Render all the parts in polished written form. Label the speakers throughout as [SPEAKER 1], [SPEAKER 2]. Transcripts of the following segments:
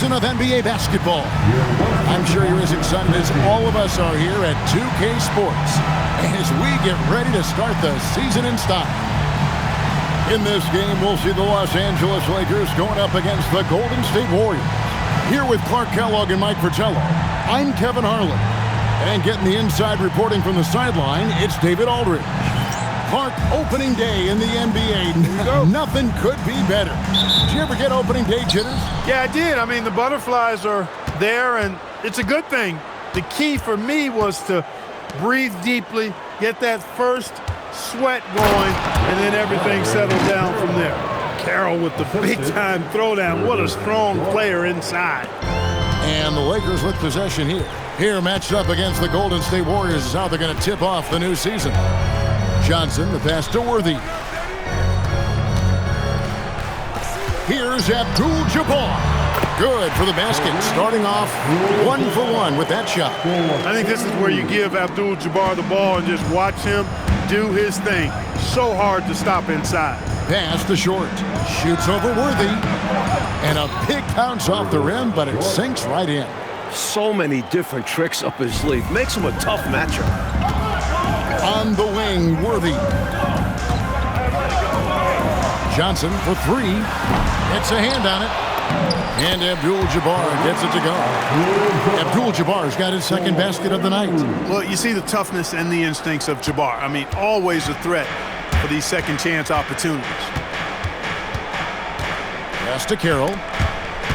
[SPEAKER 1] season of NBA basketball. I'm sure you're as excited as all of us are here at 2K Sports as we get ready to start the season in style. In this game, we'll see the Los Angeles Lakers going up against the Golden State Warriors. Here with Clark Kellogg and Mike Fratello, I'm Kevin Harlan. And getting the inside reporting from the sideline, it's David Aldridge. Clark, opening day in the NBA. Nothing could be better. Did you ever get opening day jitters?
[SPEAKER 2] Yeah, I did. I mean, the butterflies are there, and it's a good thing. The key for me was to breathe deeply, get that first sweat going, and then everything settled down from there. Carroll with the big-time throwdown. What a strong player inside.
[SPEAKER 1] And the Lakers with possession here. Here, matched up against the Golden State Warriors, is how they're going to tip off the new season. Johnson, the pass to Worthy. Here's Abdul-Jabbar. Good for the basket, starting off 1-for-1 with that shot.
[SPEAKER 2] I think this is where you give Abdul-Jabbar the ball and just watch him do his thing. So hard to stop inside.
[SPEAKER 1] Pass to Short. Shoots over Worthy. And a big bounce off the rim, but it sinks right in.
[SPEAKER 3] So many different tricks up his sleeve. Makes him a tough matchup.
[SPEAKER 1] On the wing, Worthy. Johnson for three. Gets a hand on it. And Abdul-Jabbar gets it to go. Abdul-Jabbar's got his second basket of the night.
[SPEAKER 2] Well, you see the toughness and the instincts of Jabbar. I mean, always a threat for these second chance opportunities.
[SPEAKER 1] Pass to Carroll.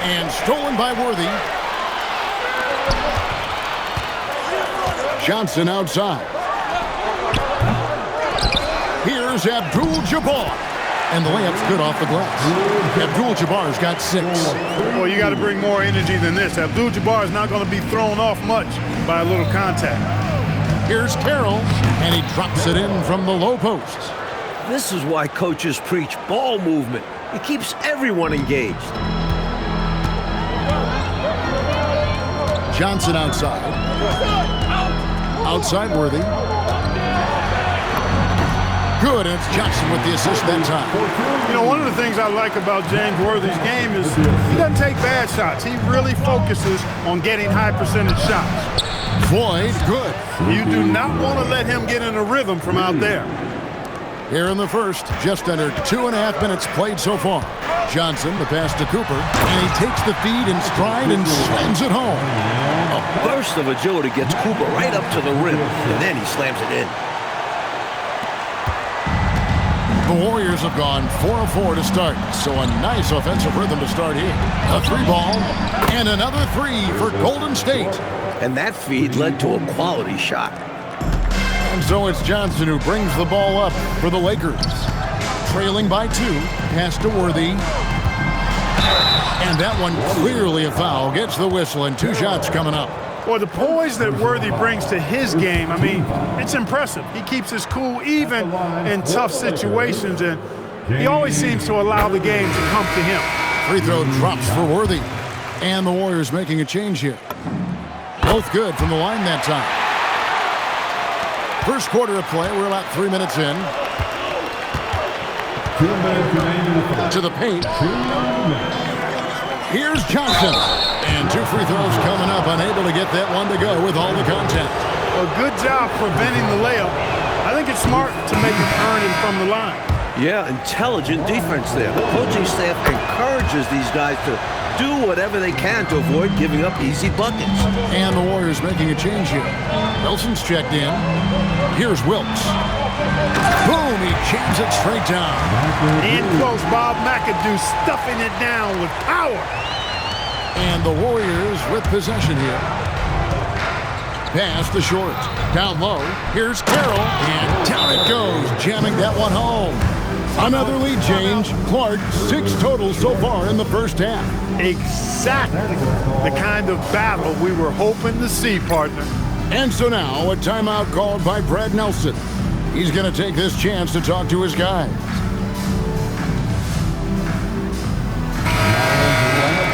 [SPEAKER 1] And stolen by Worthy. Johnson outside. Here's Abdul-Jabbar. And the layup's good off the glass. Abdul-Jabbar's got 6.
[SPEAKER 2] Well, you got to bring more energy than this. Abdul-Jabbar is not going to be thrown off much by a little contact.
[SPEAKER 1] Here's Carroll, and he drops it in from the low post.
[SPEAKER 3] This is why coaches preach ball movement. It keeps everyone engaged.
[SPEAKER 1] Johnson outside. Outside Worthy. Good, and it's Johnson with the assist that time.
[SPEAKER 2] You know, one of the things I like about James Worthy's game is he doesn't take bad shots. He really focuses on getting high percentage shots.
[SPEAKER 1] Floyd, good.
[SPEAKER 2] You do not want to let him get in a rhythm from out there.
[SPEAKER 1] Here in the first, just under 2.5 minutes played so far. Johnson, the pass to Cooper, and he takes the feed in stride and slams it home.
[SPEAKER 3] A burst of agility gets Cooper right up to the rim, and then he slams it in.
[SPEAKER 1] The Warriors have gone 4 of 4 to start, so a nice offensive rhythm to start here. A 3-ball, and another 3 for Golden State.
[SPEAKER 3] And that feed led to a quality shot.
[SPEAKER 1] And so it's Johnson who brings the ball up for the Lakers. Trailing by 2, pass to Worthy. And that one clearly a foul. Gets the whistle, and 2 shots coming up.
[SPEAKER 2] Well, the poise that Worthy brings to his game, I mean, it's impressive. He keeps his cool even in tough situations, and he always seems to allow the game to come to him.
[SPEAKER 1] Free throw drops for Worthy. And the Warriors making a change here. Both good from the line that time. First quarter of play, we're about 3 minutes in.
[SPEAKER 4] 2 minutes remaining.
[SPEAKER 1] To the paint. Here's Johnson. And 2 free throws coming up, unable to get that one to go with all the contact.
[SPEAKER 2] A good job preventing the layup. I think it's smart to make him earn it from the line.
[SPEAKER 3] Yeah, intelligent defense there. The coaching staff encourages these guys to do whatever they can to avoid giving up easy buckets.
[SPEAKER 1] And the Warriors making a change here. Wilson's checked in. Here's Wilkes. Boom, he jams it straight down.
[SPEAKER 2] In close, Bob McAdoo stuffing it down with power.
[SPEAKER 1] And the Warriors with possession here. Pass to Short. Down low. Here's Carroll. And down it goes, jamming that one home. Another lead change. Clark, 6 total so far in the first half.
[SPEAKER 2] Exactly the kind of battle we were hoping to see, partner.
[SPEAKER 1] And so now, a timeout called by Brad Nelson. He's going to take this chance to talk to his guys.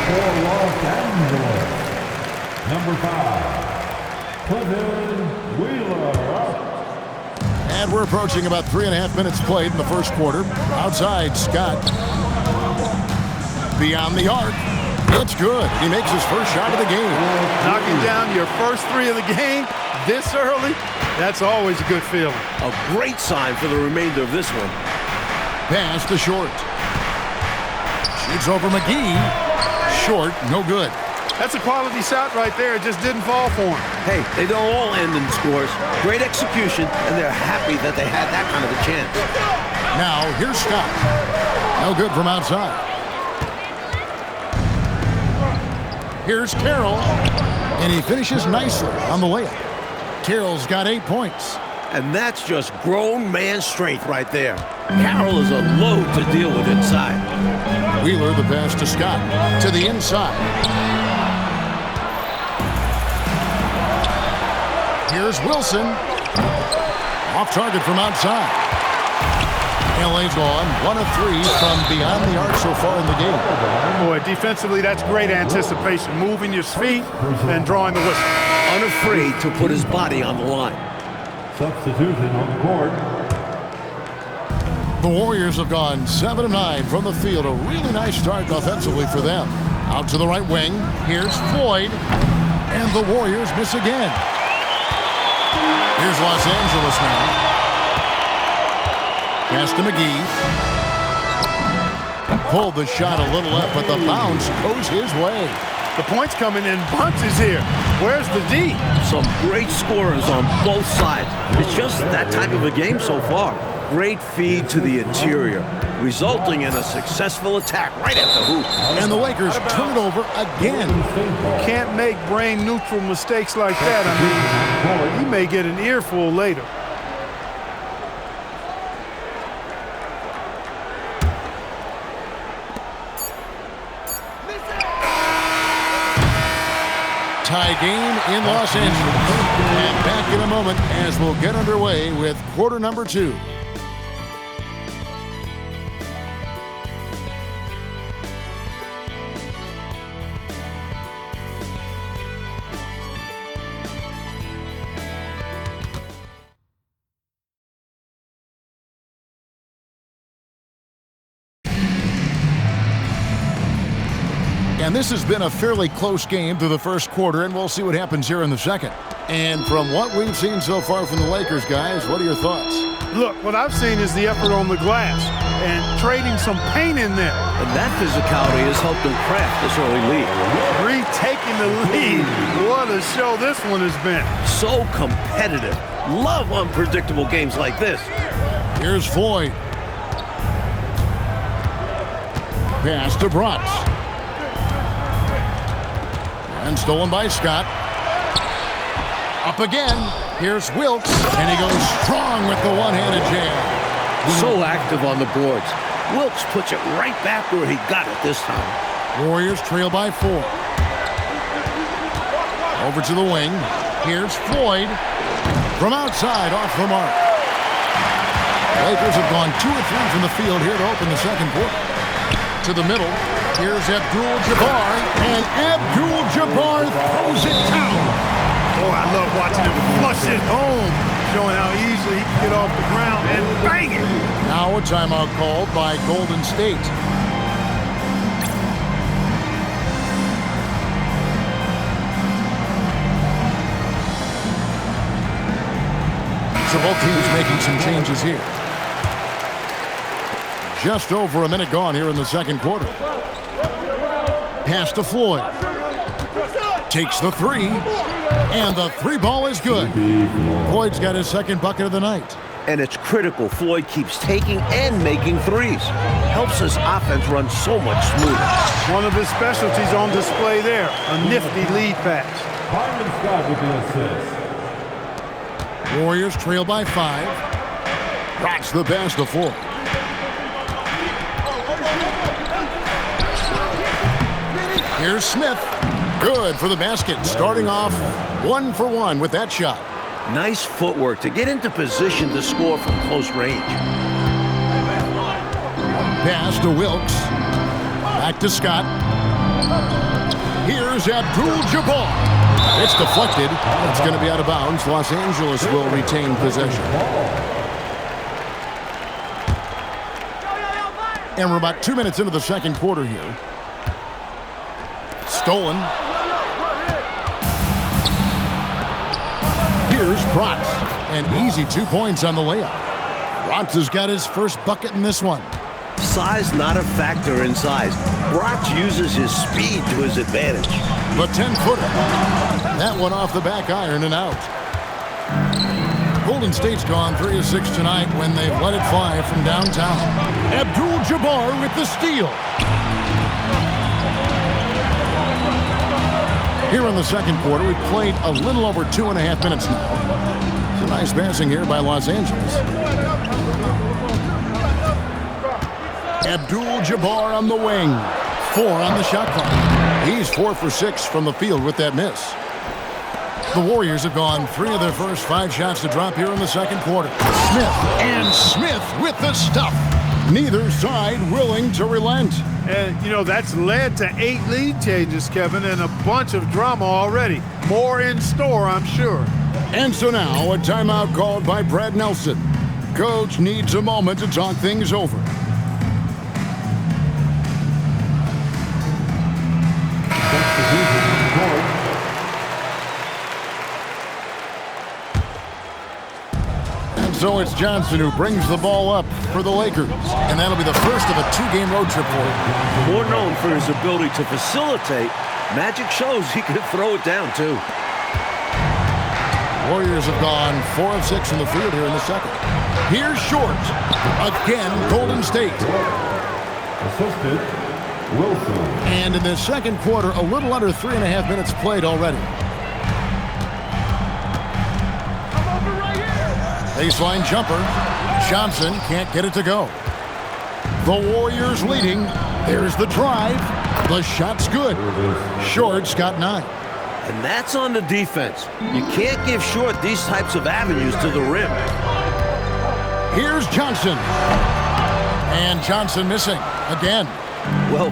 [SPEAKER 4] For Los Angeles, number 5, Quentin Wheeler.
[SPEAKER 1] And we're approaching about 3.5 minutes played in the first quarter. Outside, Scott. Beyond the arc. It's good. He makes his first shot of the game.
[SPEAKER 2] Knocking down your first 3 of the game this early, that's always a good feeling.
[SPEAKER 3] A great sign for the remainder of this one.
[SPEAKER 1] Pass to Short. Shoots over McGee. Short, no good.
[SPEAKER 2] That's a quality shot right there. It just didn't fall for him.
[SPEAKER 3] Hey, they don't all end in scores. Great execution, and they're happy that they had that kind of a chance.
[SPEAKER 1] Now, here's Scott. No good from outside. Here's Carroll, and he finishes nicely on the layup. Carroll's got 8 points.
[SPEAKER 3] And that's just grown man strength right there. Carroll is a load to deal with inside.
[SPEAKER 1] Wheeler, the pass to Scott. To the inside. Here's Wilson. Off target from outside. LA's gone 1 of 3 from beyond the arc so far in the game.
[SPEAKER 2] Boy, defensively, that's great anticipation. Moving your feet and drawing the whistle.
[SPEAKER 3] Unafraid to put his body on the line.
[SPEAKER 4] Substitution on the court.
[SPEAKER 1] The Warriors have gone 7 of 9 from the field. A really nice start offensively for them. Out to the right wing. Here's Floyd. And the Warriors miss again. Here's Los Angeles now. Pass to McGee. Pulled the shot a little up, but the bounce goes his way.
[SPEAKER 2] The points coming in bunches here. Where's the D?
[SPEAKER 3] Some great scorers on both sides. It's just that type of a game so far. Great feed to the interior, resulting in a successful attack right at the hoop.
[SPEAKER 1] And the Lakers turn it over again.
[SPEAKER 2] You can't make brain-neutral mistakes like that. I mean, you may get an earful later.
[SPEAKER 1] Tie game in Los Angeles. And back in a moment as we'll get underway with quarter number 2. And this has been a fairly close game through the first quarter, and we'll see what happens here in the second. And from what we've seen so far from the Lakers, guys, what are your thoughts?
[SPEAKER 2] Look, what I've seen is the effort on the glass and trading some paint in there.
[SPEAKER 3] And that physicality has helped them craft this early lead.
[SPEAKER 2] Retaking the lead. What a show this one has been.
[SPEAKER 3] So competitive. Love unpredictable games like this.
[SPEAKER 1] Here's Floyd. Pass to Bronx. And stolen by Scott. Up again. Here's Wilkes. And he goes strong with the one-handed jam.
[SPEAKER 3] So active on the boards. Wilkes puts it right back where he got it this time.
[SPEAKER 1] Warriors trail by 4. Over to the wing. Here's Floyd. From outside, off the mark. Lakers have gone 2 of 3 from the field here to open the second quarter. To the middle. Here's Abdul-Jabbar, and Abdul-Jabbar throws it down.
[SPEAKER 2] Oh, I love watching him flush it home, showing how easily he can get off the ground and bang it.
[SPEAKER 1] Now a timeout called by Golden State. So both teams making some changes here. Just over a minute gone here in the second quarter. Pass to Floyd. Takes the 3. And the 3 ball is good. Floyd's got his second bucket of the night.
[SPEAKER 3] And it's critical Floyd keeps taking and making threes. Helps his offense run so much smoother.
[SPEAKER 2] One of his specialties on display there. A nifty lead pass.
[SPEAKER 4] Byron Scott with the assist.
[SPEAKER 1] Warriors trail by 5. That's the pass to Floyd. Here's Smith. Good for the basket. Starting off 1 for 1 with that shot.
[SPEAKER 3] Nice footwork to get into position to score from close range.
[SPEAKER 1] Pass to Wilkes. Back to Scott. Here's Abdul-Jabbar. It's deflected. It's going to be out of bounds. Los Angeles will retain possession. And we're about 2 minutes into the second quarter here. Stolen. Here's Bratz. And easy 2 points on the layup. Bratz has got his first bucket in this one.
[SPEAKER 3] Size not a factor in size. Bratz uses his speed to his advantage.
[SPEAKER 1] The 10-footer. That one off the back iron and out. Golden State's gone 3 of 6 tonight when they've let it fly from downtown. Abdul-Jabbar with the steal. Here in the second quarter, we've played a little over 2.5 minutes now. Some nice passing here by Los Angeles. Abdul-Jabbar on the wing. 4 on the shot clock. He's 4 for 6 from the field with that miss. The Warriors have gone 3 of their first 5 shots to drop here in the second quarter. Smith with the stuff. Neither side willing to relent.
[SPEAKER 2] And, you know, that's led to 8 lead changes, Kevin, and a bunch of drama already. More in store, I'm sure.
[SPEAKER 1] And so now a timeout called by Brad Nelson. Coach needs a moment to talk things over. So it's Johnson who brings the ball up for the Lakers. And that'll be the first of a 2-game road trip for him.
[SPEAKER 3] More known for his ability to facilitate, Magic shows he can throw it down, too.
[SPEAKER 1] Warriors have gone 4 of 6 from the field here in the second. Here's Short. Again, Golden State.
[SPEAKER 4] Assisted, Wilson.
[SPEAKER 1] And in the second quarter, a little under 3.5 minutes played already. Baseline jumper. Johnson can't get it to go. The Warriors leading. There's the drive. The shot's good. Short's got 9.
[SPEAKER 3] And that's on the defense. You can't give Short these types of avenues to the rim.
[SPEAKER 1] Here's Johnson. And Johnson missing again.
[SPEAKER 3] Well,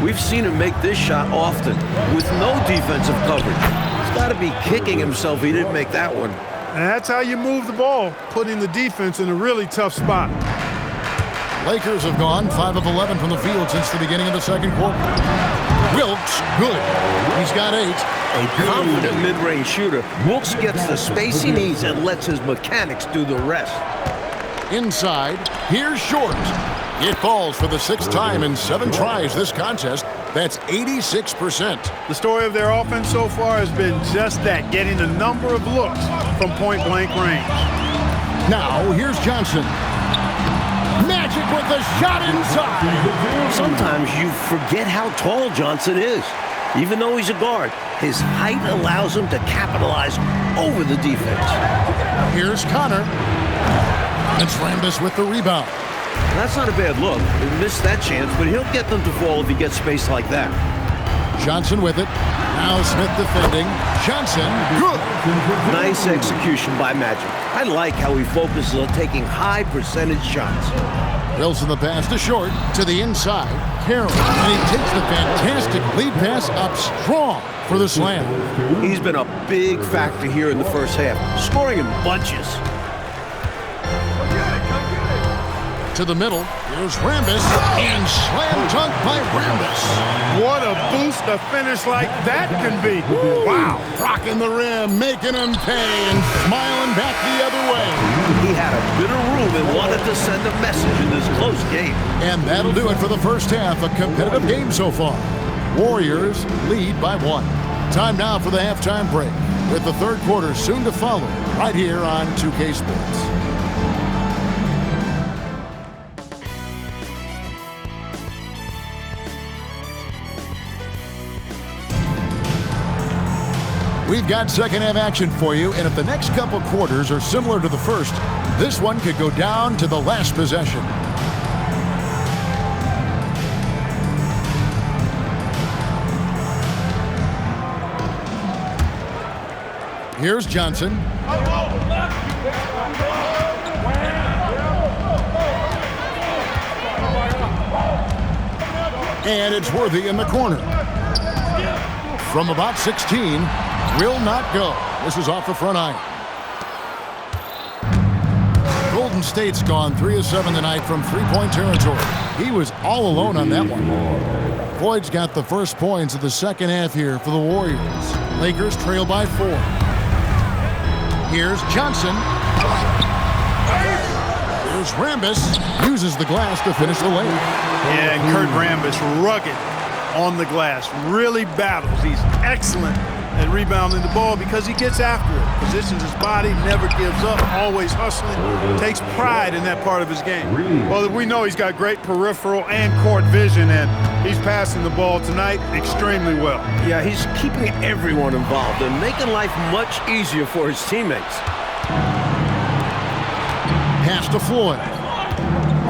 [SPEAKER 3] we've seen him make this shot often with no defensive coverage. He's got to be kicking himself he didn't make that one.
[SPEAKER 2] And that's how you move the ball, putting the defense in a really tough spot.
[SPEAKER 1] Lakers have gone 5 of 11 from the field since the beginning of the second quarter. Wilkes, good. He's got 8.
[SPEAKER 3] A confident mid-range shooter, Wilkes gets the space he needs and lets his mechanics do the rest.
[SPEAKER 1] Inside, here's Short. It falls for the 6th time in 7 tries this contest. That's 86%.
[SPEAKER 2] The story of their offense so far has been just that, getting a number of looks from point-blank range.
[SPEAKER 1] Now, here's Johnson. Magic with the shot inside.
[SPEAKER 3] Sometimes you forget how tall Johnson is. Even though he's a guard, his height allows him to capitalize over the defense.
[SPEAKER 1] Here's Connor. It's Rambis with the rebound.
[SPEAKER 3] That's not a bad look. He missed that chance, but he'll get them to fall if he gets space like that.
[SPEAKER 1] Johnson with it. Now Smith defending. Johnson, good.
[SPEAKER 3] Nice execution by Magic. I like how he focuses on taking high percentage shots.
[SPEAKER 1] Wilson the pass to Short, to the inside. Carroll, and he takes the fantastic lead pass up strong for the slam.
[SPEAKER 3] He's been a big factor here in the first half, scoring in bunches.
[SPEAKER 1] To the middle, here's Rambis, and slam dunk by Rambis.
[SPEAKER 2] What a boost a finish like that can be.
[SPEAKER 1] Wow, rocking the rim, making him pay, and smiling back the other way.
[SPEAKER 3] He had a bit of room and wanted to send a message in this close game.
[SPEAKER 1] And that'll do it for the first half, a competitive game so far. Warriors lead by 1. Time now for the halftime break, with the third quarter soon to follow, right here on 2K Sports. We've got second half action for you, and if the next couple quarters are similar to the first, this one could go down to the last possession. Here's Johnson. And it's Worthy in the corner. From about 16, will not go. This is off the front iron. Golden State's gone 3 of 7 tonight from 3-point territory. He was all alone on that one. Floyd's got the first points of the second half here for the Warriors. Lakers trail by 4. Here's Johnson. Here's Rambis. Uses the glass to finish the lane.
[SPEAKER 2] Yeah, and Kurt Rambis, rugged on the glass. Really battles. He's excellent at rebounding the ball because he gets after it. Positions his body, never gives up, always hustling. Takes pride in that part of his game. Well, we know he's got great peripheral and court vision, and he's passing the ball tonight extremely well.
[SPEAKER 3] Yeah, he's keeping everyone involved and making life much easier for his teammates.
[SPEAKER 1] Pass to Floyd.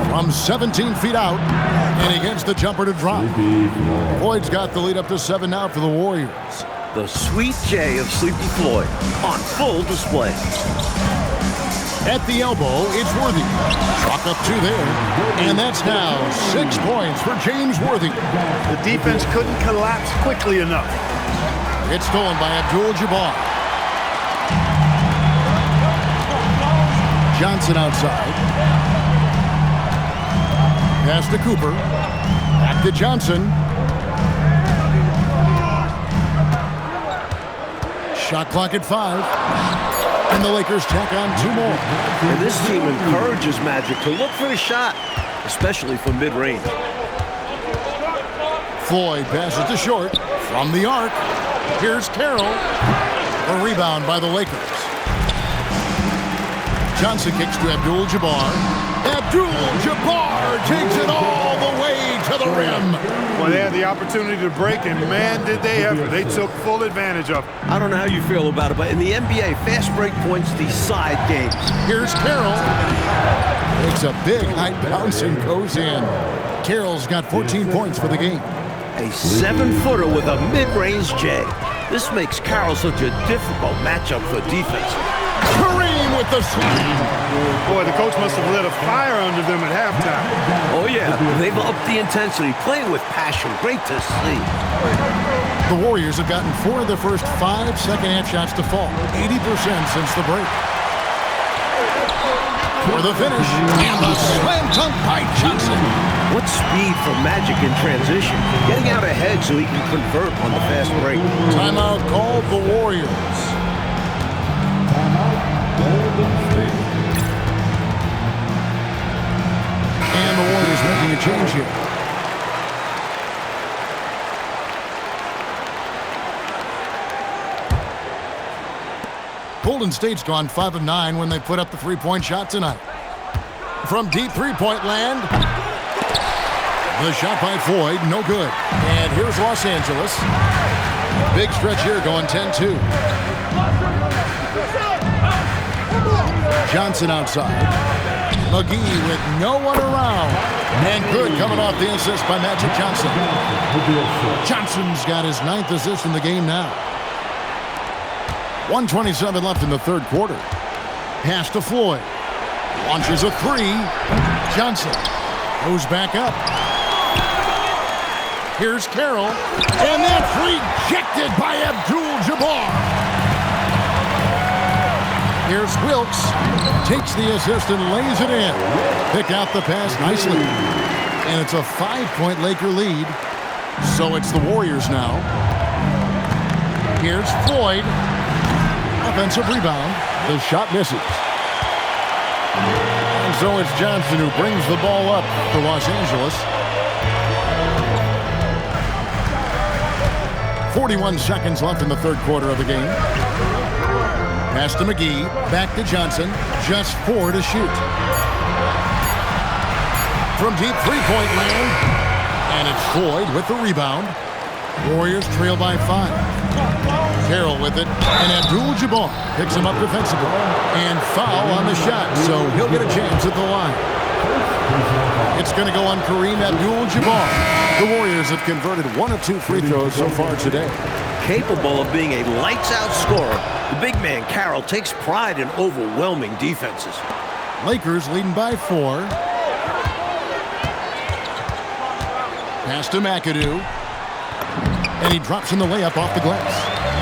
[SPEAKER 1] From 17 feet out, and he gets the jumper to drop. Floyd's got the lead up to 7 now for the Warriors.
[SPEAKER 3] The sweet J of Sleepy Floyd on full display.
[SPEAKER 1] At the elbow, it's Worthy. Chalk up 2 there. And that's now 6 points for James Worthy.
[SPEAKER 2] The defense couldn't collapse quickly enough.
[SPEAKER 1] It's stolen by Abdul-Jabbar. Johnson outside. Pass to Cooper. Back to Johnson. Shot clock at 5. And the Lakers tack on 2 more.
[SPEAKER 3] And this team encourages Magic to look for the shot, especially from mid-range.
[SPEAKER 1] Floyd passes to short from the arc. Here's Carroll. A rebound by the Lakers. Johnson kicks to Abdul-Jabbar. Abdul-Jabbar takes it all the way to the rim.
[SPEAKER 2] Well, they had the opportunity to break, and man, did they ever. They took full advantage of it.
[SPEAKER 3] I don't know how you feel about it, but in the NBA, fast break points decide games.
[SPEAKER 1] Here's Carroll. Takes a big high bounce and goes in. Carroll's got 14 points for the game.
[SPEAKER 3] A 7-footer with a mid-range J. This makes Carroll such a difficult matchup for defense.
[SPEAKER 1] Kareem with the slam.
[SPEAKER 2] Boy, the coach must have lit a fire under them at halftime.
[SPEAKER 3] Oh, yeah. They've upped the intensity, playing with passion. Great to see.
[SPEAKER 1] The Warriors have gotten 4 of their first 5 second-half shots to fall. 80% since the break. For the finish. And the slam dunk by Johnson.
[SPEAKER 3] What speed for Magic in transition. Getting out ahead so he can convert on the fast break.
[SPEAKER 1] Timeout called the Warriors. And the Warriors making a change here. Golden State's gone 5 of 9 when they put up the 3-point shot tonight. From deep 3-point land, the shot by Floyd, no good. And here's Los Angeles. Big stretch here going 10-2. Johnson outside. McGee with no one around. And good coming off the assist by Magic Johnson. Johnson's got his 9th assist in the game now. 1:27 left in the 3rd quarter. Pass to Floyd. Launches a 3. Johnson goes back up. Here's Carroll. And that's rejected by Abdul-Jabbar. Here's Wilkes. Takes the assist and lays it in. Pick out the pass nicely. And it's a 5-point Laker lead. So it's the Warriors now. Here's Floyd. Offensive rebound. The shot misses. And so it's Johnson who brings the ball up for Los Angeles. 41 seconds left in the 3rd quarter of the game. Pass to McGee. Back to Johnson. Just 4 to shoot. From deep 3-point land. And it's Floyd with the rebound. Warriors trail by 5. Carroll with it, and Abdul-Jabbar picks him up defensively. And foul on the shot, so he'll get a chance at the line. It's going to go on Kareem Abdul-Jabbar. The Warriors have converted 1 of 2 free throws so far today.
[SPEAKER 3] Capable of being a lights-out scorer, the big man Carroll takes pride in overwhelming defenses.
[SPEAKER 1] Lakers leading by 4. Pass to McAdoo. And he drops in the layup off the glass.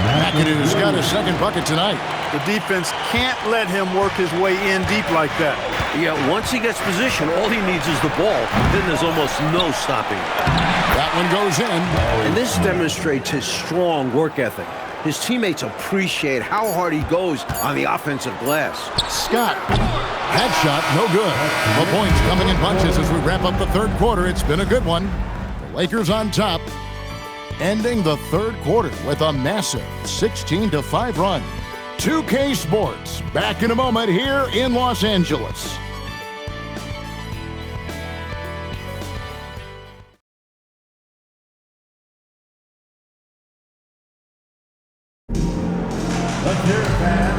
[SPEAKER 1] McAdoo's got his 2nd bucket tonight.
[SPEAKER 2] The defense can't let him work his way in deep like that.
[SPEAKER 3] Yeah, once he gets position, all he needs is the ball. Then there's almost no stopping him.
[SPEAKER 1] That one goes in.
[SPEAKER 3] And this demonstrates his strong work ethic. His teammates appreciate how hard he goes on the offensive glass.
[SPEAKER 1] Scott, headshot, no good. The points coming in bunches as we wrap up the third quarter. It's been a good one. The Lakers on top, ending the third quarter with a massive 16-5 run. 2K Sports, back in a moment here in Los Angeles.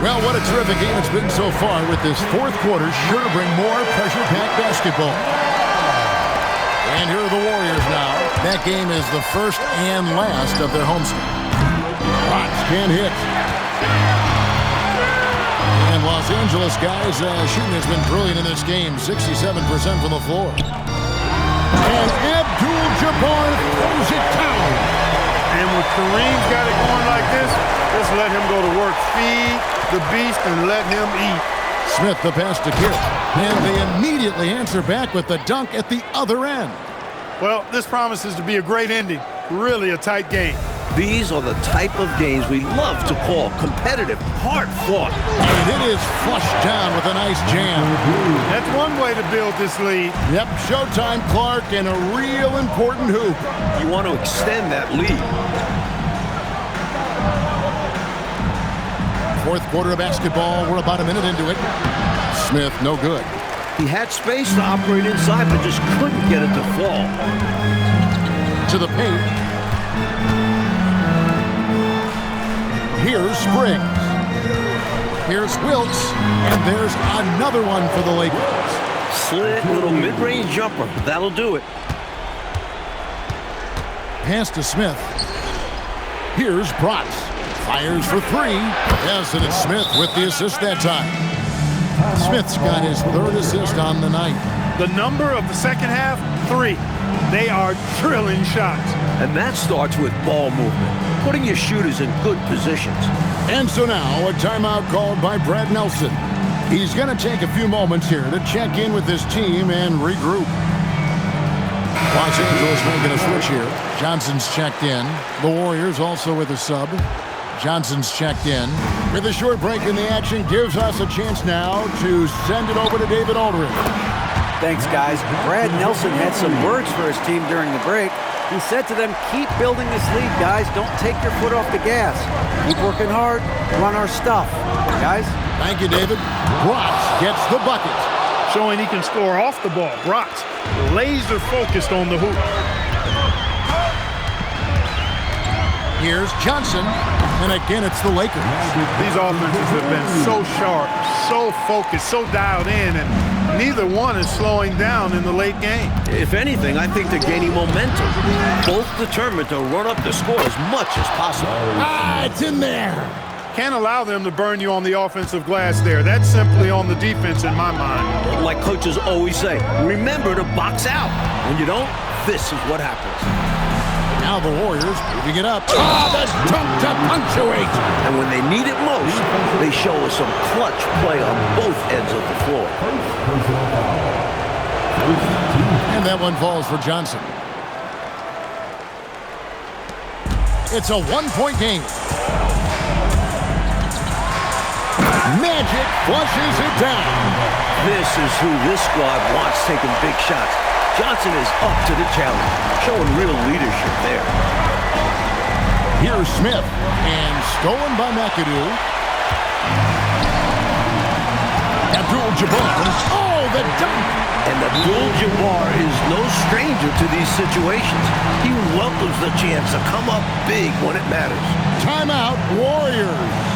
[SPEAKER 1] Well, what a terrific game it's been so far, with this fourth quarter sure to bring more pressure-packed basketball. And here are the Warriors now. That game is the first and last of their homestand. Rocks can't hit. And Los Angeles guys, shooting has been brilliant in this game, 67% from the floor. And Abdul-Jabbar throws it down.
[SPEAKER 2] And when Kareem's got it going like this, just let him go to work. Feed the beast and let him eat.
[SPEAKER 1] Smith the pass to Kidd. And they immediately answer back with the dunk at the other end.
[SPEAKER 2] Well, this promises to be a great ending. Really a tight game.
[SPEAKER 3] These are the type of games we love to call competitive, hard-fought.
[SPEAKER 1] And it is flushed down with a nice jam.
[SPEAKER 2] That's one way to build this lead.
[SPEAKER 1] Yep, showtime, Clark, and a real important hoop.
[SPEAKER 3] You want to extend that lead.
[SPEAKER 1] Fourth quarter of basketball, we're about a minute into it. Smith, no good.
[SPEAKER 3] He had space to operate inside, but just couldn't get it to fall.
[SPEAKER 1] To the paint. Here's Springs. Here's Wilkes. And there's another one for the Lakers.
[SPEAKER 3] Slick little mid-range jumper. That'll do it.
[SPEAKER 1] Pass to Smith. Here's Bratz. Fires for three. Yes, and it's Smith with the assist that time. Smith's got his third assist on the night.
[SPEAKER 2] The number of the second half, 3. They are drilling shots.
[SPEAKER 3] And that starts with ball movement, putting your shooters in good positions.
[SPEAKER 1] And so now, a timeout called by Brad Nelson. He's going to take a few moments here to check in with his team and regroup. Los Angeles making a switch here. Johnson's checked in. The Warriors also with a sub. Johnson's checked in. With a short break in the action, gives us a chance now to send it over to David Aldridge.
[SPEAKER 5] Thanks, guys. Brad Nelson had some words for his team during the break. He said to them, keep building this lead, guys. Don't take your foot off the gas. Keep working hard. Run our stuff. Guys?
[SPEAKER 1] Thank you, David. Bratz gets the bucket.
[SPEAKER 2] Showing he can score off the ball. Bratz, laser focused on the hoop.
[SPEAKER 1] Here's Johnson. And again, it's the Lakers.
[SPEAKER 2] These offenses have been so sharp, so focused, so dialed in, and neither one is slowing down in the late game.
[SPEAKER 3] If anything, I think they're gaining momentum. Both determined to run up the score as much as possible.
[SPEAKER 1] It's in there.
[SPEAKER 2] Can't allow them to burn you on the offensive glass there. That's simply on the defense in my mind.
[SPEAKER 3] Like coaches always say, remember to box out. When you don't, this is what happens.
[SPEAKER 1] Now the Warriors moving it up. The dunk to punctuate.
[SPEAKER 3] And when they need it most, they show us some clutch play on both ends of the floor.
[SPEAKER 1] And that one falls for Johnson. It's a one-point game. Magic flushes it down.
[SPEAKER 3] This is who this squad wants taking big shots. Johnson is up to the challenge, showing real leadership there.
[SPEAKER 1] Here's Smith, and stolen by McAdoo. Abdul-Jabbar. Oh, the dunk!
[SPEAKER 3] And Abdul-Jabbar is no stranger to these situations. He welcomes the chance to come up big when it matters.
[SPEAKER 1] Timeout, Warriors.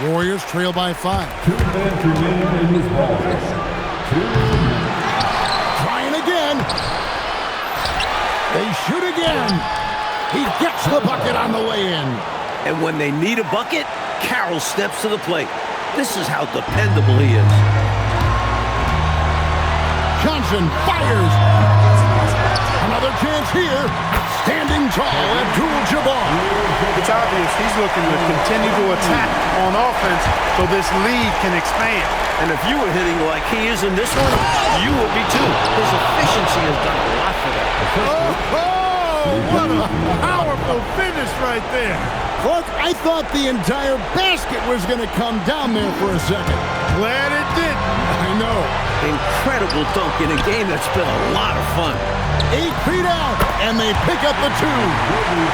[SPEAKER 1] Warriors trail by 5.
[SPEAKER 4] 2 minutes remaining in this ball. 2 minutes.
[SPEAKER 1] Trying again. They shoot again. He gets the bucket on the way in.
[SPEAKER 3] And when they need a bucket, Carroll steps to the plate. This is how dependable he is.
[SPEAKER 1] Johnson fires. Another chance here. Standing tall, Abdul-Jabbar.
[SPEAKER 2] It's obvious he's looking to continue to attack on offense so this lead can expand.
[SPEAKER 3] And if you were hitting like he is in this one, you would be too. His efficiency has done a lot for that.
[SPEAKER 2] Oh, what a powerful finish right there.
[SPEAKER 1] Clark, I thought the entire basket was going to come down there for a second.
[SPEAKER 2] Glad it did.
[SPEAKER 1] I know.
[SPEAKER 3] Incredible dunk in a game that's been a lot of fun.
[SPEAKER 1] 8 feet out, and they pick up the 2.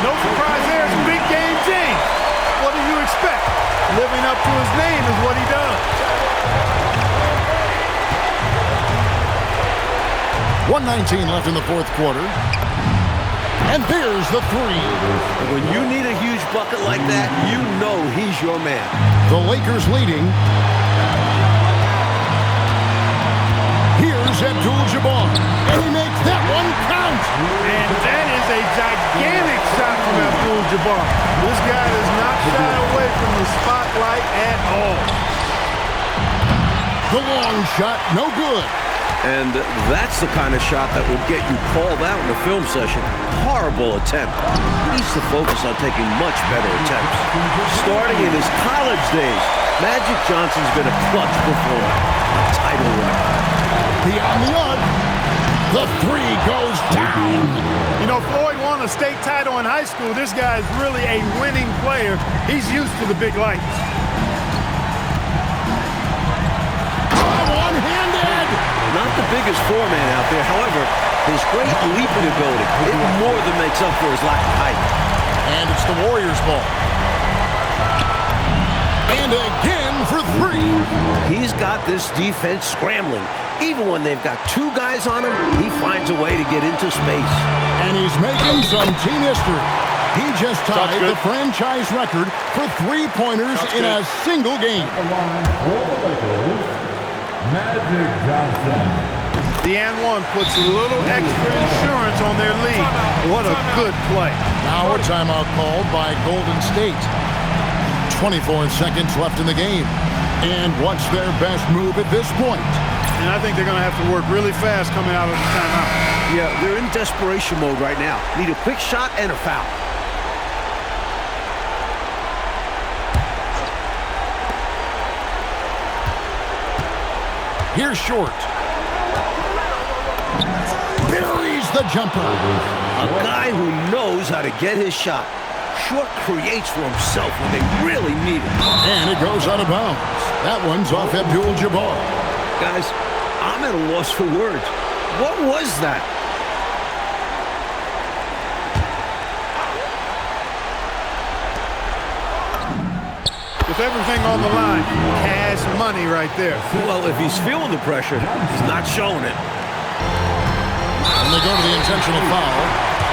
[SPEAKER 2] No surprise there. It's Big Game James. What do you expect? Living up to his name is what he does.
[SPEAKER 1] 1:19 left in the fourth quarter. And there's the 3.
[SPEAKER 3] When you need a huge bucket like that, you know he's your man.
[SPEAKER 1] The Lakers leading. Here's Abdul-Jabbar, and he makes that one count.
[SPEAKER 2] And that is a gigantic shot from Abdul-Jabbar. This guy does not shy away from the spotlight at all.
[SPEAKER 1] The long shot, no good.
[SPEAKER 3] And that's the kind of shot that would get you called out in a film session. Horrible attempt. He needs to focus on taking much better attempts. Starting in his college days, Magic Johnson's been a clutch performer, a title winner.
[SPEAKER 1] Beyond the arc, the 3 goes down.
[SPEAKER 2] You know, Floyd won a state title in high school. This guy is really a winning player. He's used to the big lights.
[SPEAKER 1] One-handed.
[SPEAKER 3] Not the biggest foreman out there, however, his great leaping ability, it more than makes up for his lack of height.
[SPEAKER 1] And it's the Warriors' ball. And again for 3.
[SPEAKER 3] He's got this defense scrambling. Even when they've got 2 guys on him, he finds a way to get into space.
[SPEAKER 1] And he's making some team history. He just tied the franchise record for 3-pointers in a single game.
[SPEAKER 4] Magic Johnson.
[SPEAKER 2] The and one puts a little extra insurance on their lead. What a good play.
[SPEAKER 1] Now a timeout called by Golden State. 24 seconds left in the game. And what's their best move at this point?
[SPEAKER 2] And I think they're going to have to work really fast coming out of the timeout.
[SPEAKER 3] Yeah, they're in desperation mode right now. Need a quick shot and a foul.
[SPEAKER 1] Here's Short. Buries the jumper.
[SPEAKER 3] A guy who knows how to get his shot. Short creates for himself when they really need it.
[SPEAKER 1] And it goes out of bounds. That one's off Abdul-Jabbar.
[SPEAKER 3] Guys, I'm at a loss for words. What was that?
[SPEAKER 2] With everything on the line, cash money right there.
[SPEAKER 3] Well, if he's feeling the pressure, he's not showing it.
[SPEAKER 1] And they go to the intentional foul.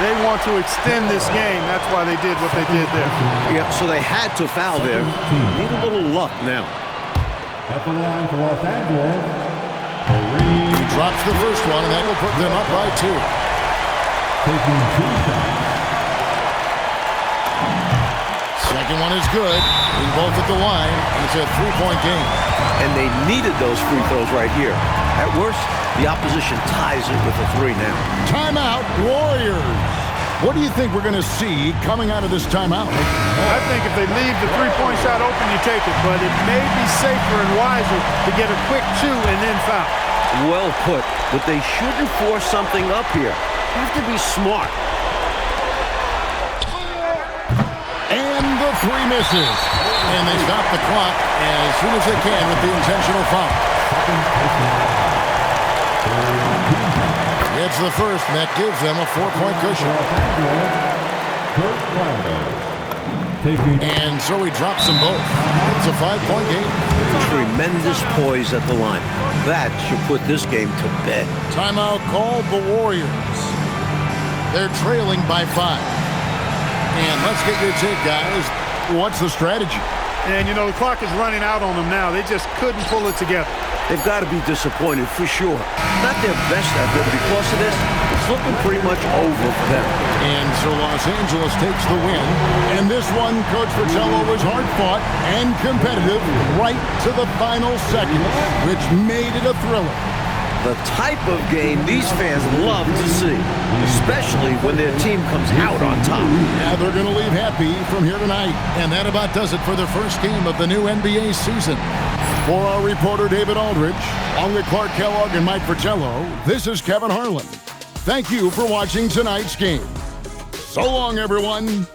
[SPEAKER 2] They want to extend this game. That's why they did what they did there.
[SPEAKER 3] Yeah, so they had to foul there. Need a little luck now.
[SPEAKER 4] At the line for Los Angeles.
[SPEAKER 1] He drops the first one, and that will put them up by 2.
[SPEAKER 4] Taking 2 shots.
[SPEAKER 1] Second one is good. Being both at the line, and it's a 3-point game.
[SPEAKER 3] And they needed those free throws right here. At worst, the opposition ties it with a 3 now.
[SPEAKER 1] Timeout, Warriors. What do you think we're going to see coming out of this timeout?
[SPEAKER 2] I think if they leave the three-point shot open, you take it. But it may be safer and wiser to get a quick 2 and then foul.
[SPEAKER 3] Well put, but they shouldn't force something up here. You have to be smart.
[SPEAKER 1] And the 3 misses. And they stop the clock as soon as they can with the intentional foul. It's the first, and that gives them a 4-point cushion. And so he drops them both. It's a 5-point game.
[SPEAKER 3] Tremendous poise at the line. That should put this game to bed.
[SPEAKER 1] Timeout called the Warriors. They're trailing by 5. And let's get your take, guys. What's the strategy?
[SPEAKER 2] And, you know, the clock is running out on them now. They just couldn't pull it together.
[SPEAKER 3] They've got to be disappointed for sure. Not their best effort because of this. It's looking pretty much over for them.
[SPEAKER 1] And so Los Angeles takes the win. And this one, Coach Fratello, was hard-fought and competitive right to the final seconds, which made it a thriller.
[SPEAKER 3] The type of game these fans love to see, especially when their team comes out on top.
[SPEAKER 1] Yeah, they're going to leave happy from here tonight. And that about does it for the first game of the new NBA season. For our reporter, David Aldridge, along with Clark Kellogg and Mike Fratello, this is Kevin Harlan. Thank you for watching tonight's game. So long, everyone.